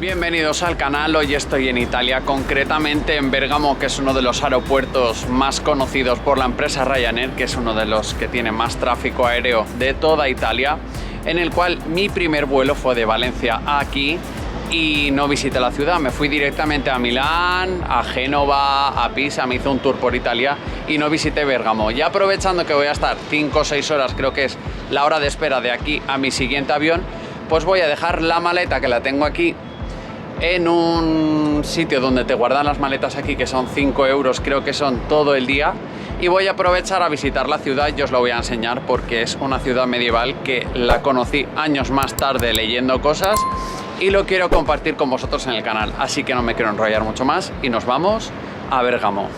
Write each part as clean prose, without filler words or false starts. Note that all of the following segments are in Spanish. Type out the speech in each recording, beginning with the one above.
Bienvenidos al canal. Hoy estoy en Italia, concretamente en Bérgamo, que es uno de los aeropuertos más conocidos por la empresa Ryanair, que es uno de los que tiene más tráfico aéreo de toda Italia, en el cual mi primer vuelo fue de Valencia a aquí y no visité la ciudad. Me fui directamente a Milán, a Génova, a Pisa, me hice un tour por Italia y no visité Bérgamo. Y aprovechando que voy a estar 5 o 6 horas, creo que es la hora de espera de aquí a mi siguiente avión, pues voy a dejar la maleta, que la tengo aquí, en un sitio donde te guardan las maletas aquí, que son 5 euros, creo que son todo el día, y voy a aprovechar a visitar la ciudad. Yo os lo voy a enseñar porque es una ciudad medieval que la conocí años más tarde leyendo cosas y lo quiero compartir con vosotros en el canal, así que no me quiero enrollar mucho más y nos vamos a Bérgamo.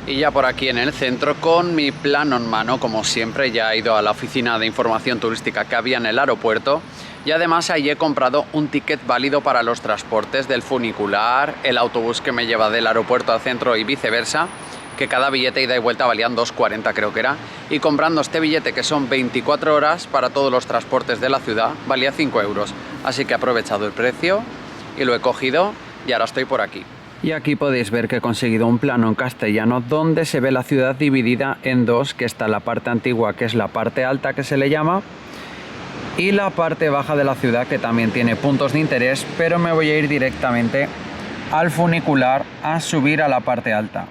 Y ya por aquí en el centro, con mi plano en mano, como siempre, ya he ido a la oficina de información turística que había en el aeropuerto. Y además ahí he comprado un ticket válido para los transportes del funicular, el autobús que me lleva del aeropuerto al centro y viceversa, que cada billete ida y vuelta valían 2,40 creo que era. Y comprando este billete, que son 24 horas para todos los transportes de la ciudad, valía 5 euros. Así que he aprovechado el precio y lo he cogido y ahora estoy por aquí. Y aquí podéis ver que he conseguido un plano en castellano donde se ve la ciudad dividida en dos, que está la parte antigua, que es la parte alta que se le llama, y la parte baja de la ciudad, que también tiene puntos de interés, pero me voy a ir directamente al funicular a subir a la parte alta.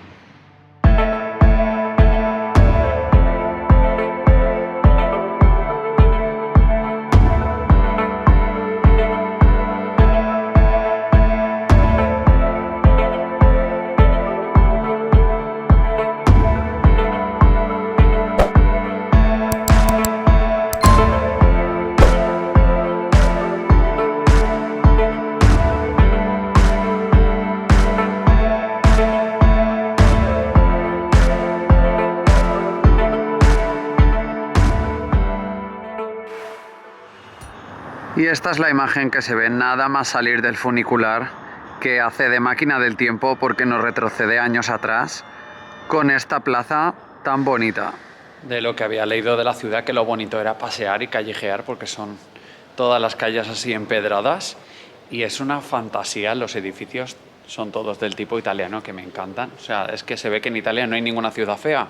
Y esta es la imagen que se ve nada más salir del funicular, que hace de máquina del tiempo porque nos retrocede años atrás con esta plaza tan bonita. De lo que había leído de la ciudad, que lo bonito era pasear y callejear porque son todas las calles así empedradas y es una fantasía. Los edificios son todos del tipo italiano, que me encantan. O sea, es que se ve que en Italia no hay ninguna ciudad fea.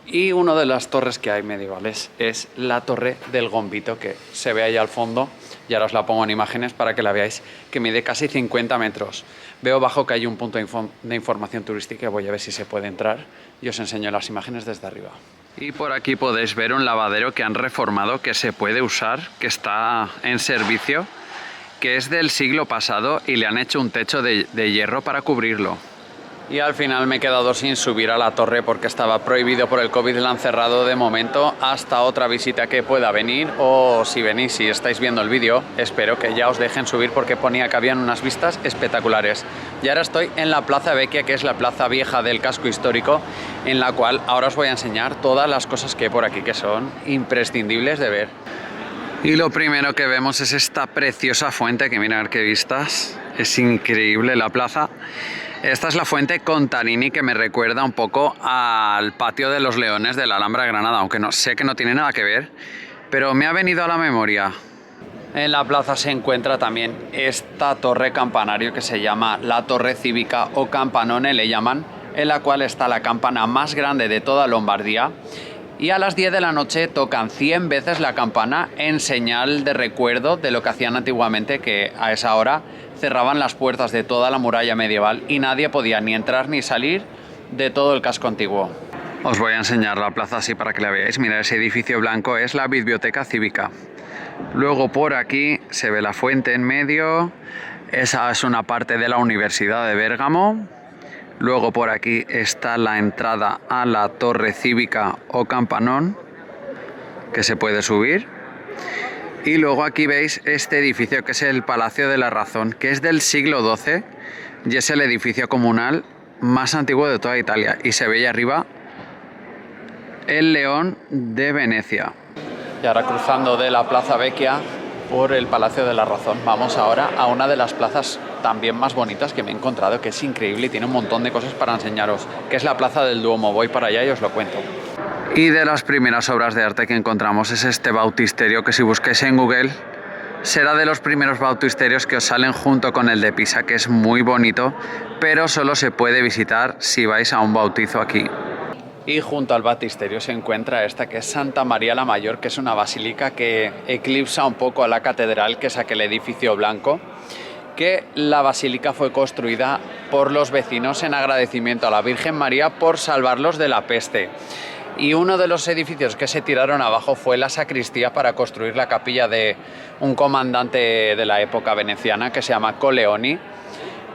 Y una de las torres que hay medievales es la Torre del Gombito, que se ve ahí al fondo, y ahora os la pongo en imágenes para que la veáis, que mide casi 50 metros. Veo abajo que hay un punto de información turística, voy a ver si se puede entrar y os enseño las imágenes desde arriba. Y por aquí podéis ver un lavadero que han reformado, que se puede usar, que está en servicio, que es del siglo pasado y le han hecho un techo de hierro para cubrirlo. Y al final me he quedado sin subir a la torre porque estaba prohibido por el COVID, la han cerrado de momento hasta otra visita que pueda venir, o si venís, si estáis viendo el vídeo, espero que ya os dejen subir porque ponía que habían unas vistas espectaculares. Y ahora estoy en la Plaza Vecchia, que es la plaza vieja del casco histórico, en la cual ahora os voy a enseñar todas las cosas que hay por aquí, que son imprescindibles de ver. Y lo primero que vemos es esta preciosa fuente, que mirad qué vistas, es increíble la plaza. Esta es la fuente Contarini, que me recuerda un poco al patio de los Leones de la Alhambra de Granada, aunque no sé que no tiene nada que ver, pero me ha venido a la memoria. En la plaza se encuentra también esta torre campanario que se llama la Torre Cívica o Campanone, le llaman, en la cual está la campana más grande de toda Lombardía. Y a las 10 de la noche tocan 100 veces la campana en señal de recuerdo de lo que hacían antiguamente, que a esa hora cerraban las puertas de toda la muralla medieval y nadie podía ni entrar ni salir de todo el casco antiguo. Os voy a enseñar la plaza así para que la veáis. Mirad, ese edificio blanco es la Biblioteca Cívica. Luego por aquí se ve la fuente en medio. Esa es una parte de la Universidad de Bérgamo. Luego por aquí está la entrada a la Torre Cívica o Campanón, que se puede subir. Y luego aquí veis este edificio, que es el Palacio de la Razón, que es del siglo XII y es el edificio comunal más antiguo de toda Italia. Y se ve ahí arriba el León de Venecia. Y ahora, cruzando de la Plaza Vecchia por el Palacio de la Razón, vamos ahora a una de las plazas también más bonitas que me he encontrado, que es increíble y tiene un montón de cosas para enseñaros, que es la Plaza del Duomo. Voy para allá y os lo cuento. Y de las primeras obras de arte que encontramos es este bautisterio, que si buscáis en Google Será de los primeros bautisterios que os salen junto con el de Pisa, que es muy bonito, pero solo se puede visitar si vais a un bautizo aquí. Y junto al baptisterio se encuentra esta, que es Santa María la Mayor, que es una basílica que eclipsa un poco a la catedral, que es aquel edificio blanco, que la basílica fue construida por los vecinos en agradecimiento a la Virgen María por salvarlos de la peste. Y uno de los edificios que se tiraron abajo fue la sacristía para construir la capilla de un comandante de la época veneciana que se llama Coleoni,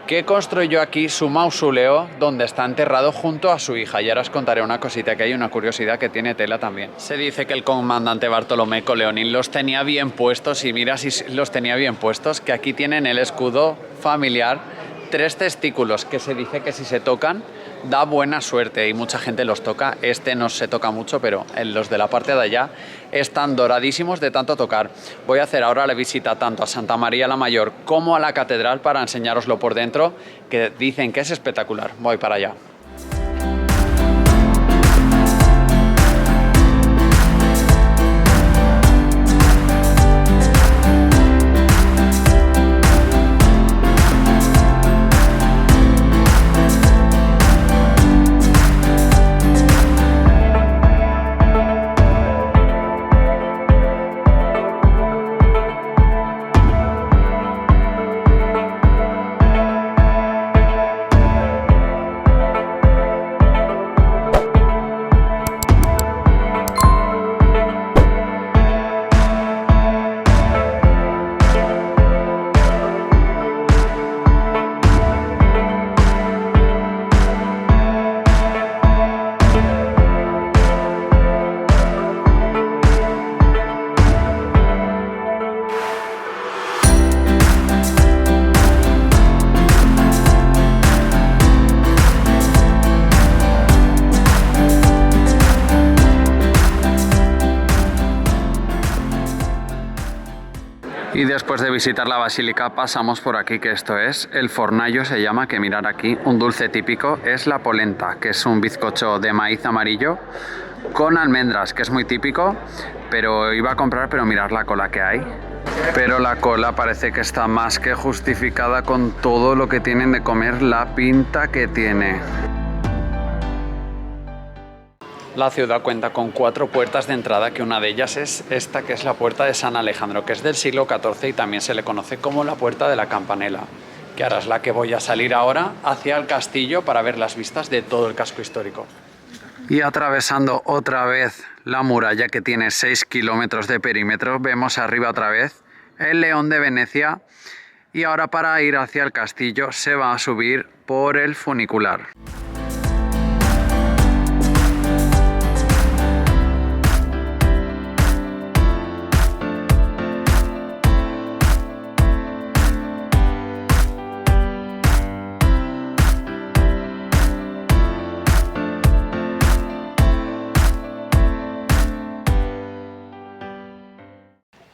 que construyó aquí su mausoleo donde está enterrado junto a su hija. Y ahora os contaré una cosita, que hay una curiosidad que tiene tela también. Se dice que el comandante Bartolomé Coleoni los tenía bien puestos, y mira si los tenía bien puestos, que aquí tienen el escudo familiar 3 testículos, que se dice que si se tocan da buena suerte, y mucha gente los toca. Este no se toca mucho, pero los de la parte de allá están doradísimos de tanto tocar. Voy a hacer ahora la visita tanto a Santa María la Mayor como a la catedral para enseñároslo por dentro, que dicen que es espectacular. Voy para allá. Y después de visitar la basílica pasamos por aquí, que esto es el fornallo, se llama, que mirar aquí, un dulce típico es la polenta, que es un bizcocho de maíz amarillo con almendras, que es muy típico, pero iba a comprar, pero mirad la cola que hay. Pero la cola parece que está más que justificada con todo lo que tienen de comer, la pinta que tiene. La ciudad cuenta con 4 puertas de entrada, que una de ellas es esta, que es la puerta de San Alejandro, que es del siglo XIV y también se le conoce como la puerta de la Campanela, que ahora es la que voy a salir ahora hacia el castillo para ver las vistas de todo el casco histórico. Y atravesando otra vez la muralla, que tiene 6 kilómetros de perímetro, vemos arriba otra vez el León de Venecia, y ahora para ir hacia el castillo se va a subir por el funicular.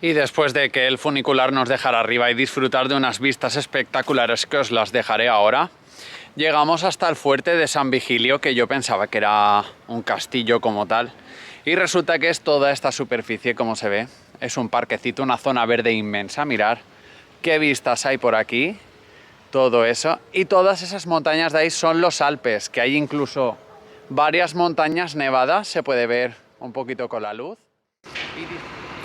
Y después de que el funicular nos dejara arriba y disfrutar de unas vistas espectaculares, que os las dejaré ahora, llegamos hasta el fuerte de San Vigilio, que yo pensaba que era un castillo como tal, y resulta que es toda esta superficie, como se ve. Es un parquecito, una zona verde inmensa. Mirad qué vistas hay por aquí, todo eso, y todas esas montañas de ahí son los Alpes, que hay incluso varias montañas nevadas, se puede ver un poquito con la luz.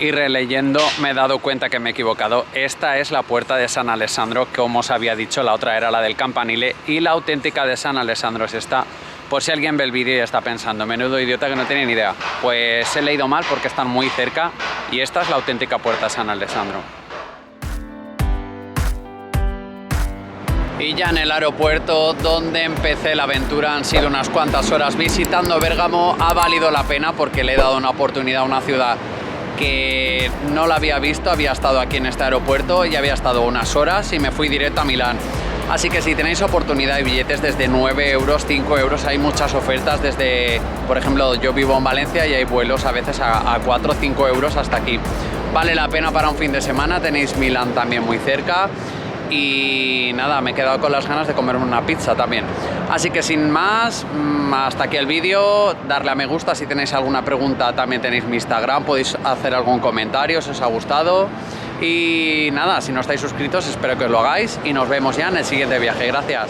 Y releyendo me he dado cuenta que me he equivocado. Esta es la puerta de San Alessandro, como os había dicho, la otra era la del Campanile, y la auténtica de San Alessandro es esta. Por si alguien ve el vídeo y está pensando, menudo idiota que no tiene ni idea, pues he leído mal porque están muy cerca, y esta es la auténtica puerta de San Alessandro. Y ya en el aeropuerto donde empecé la aventura, han sido unas cuantas horas visitando Bérgamo. Ha valido la pena porque le he dado una oportunidad a una ciudad que no la había visto. Había estado aquí en este aeropuerto y había estado unas horas y me fui directo a Milán. Así que si tenéis oportunidad de billetes desde 9 euros, 5 euros, hay muchas ofertas desde, por ejemplo, yo vivo en Valencia y hay vuelos a veces a 4 o 5 euros hasta aquí. Vale la pena para un fin de semana. Tenéis Milán también muy cerca. Y nada, me he quedado con las ganas de comerme una pizza también. Así que sin más, hasta aquí el vídeo. Darle a me gusta si tenéis alguna pregunta. También tenéis mi Instagram, podéis hacer algún comentario si os ha gustado. Y nada, si no estáis suscritos, espero que os lo hagáis y nos vemos ya en el siguiente viaje. Gracias.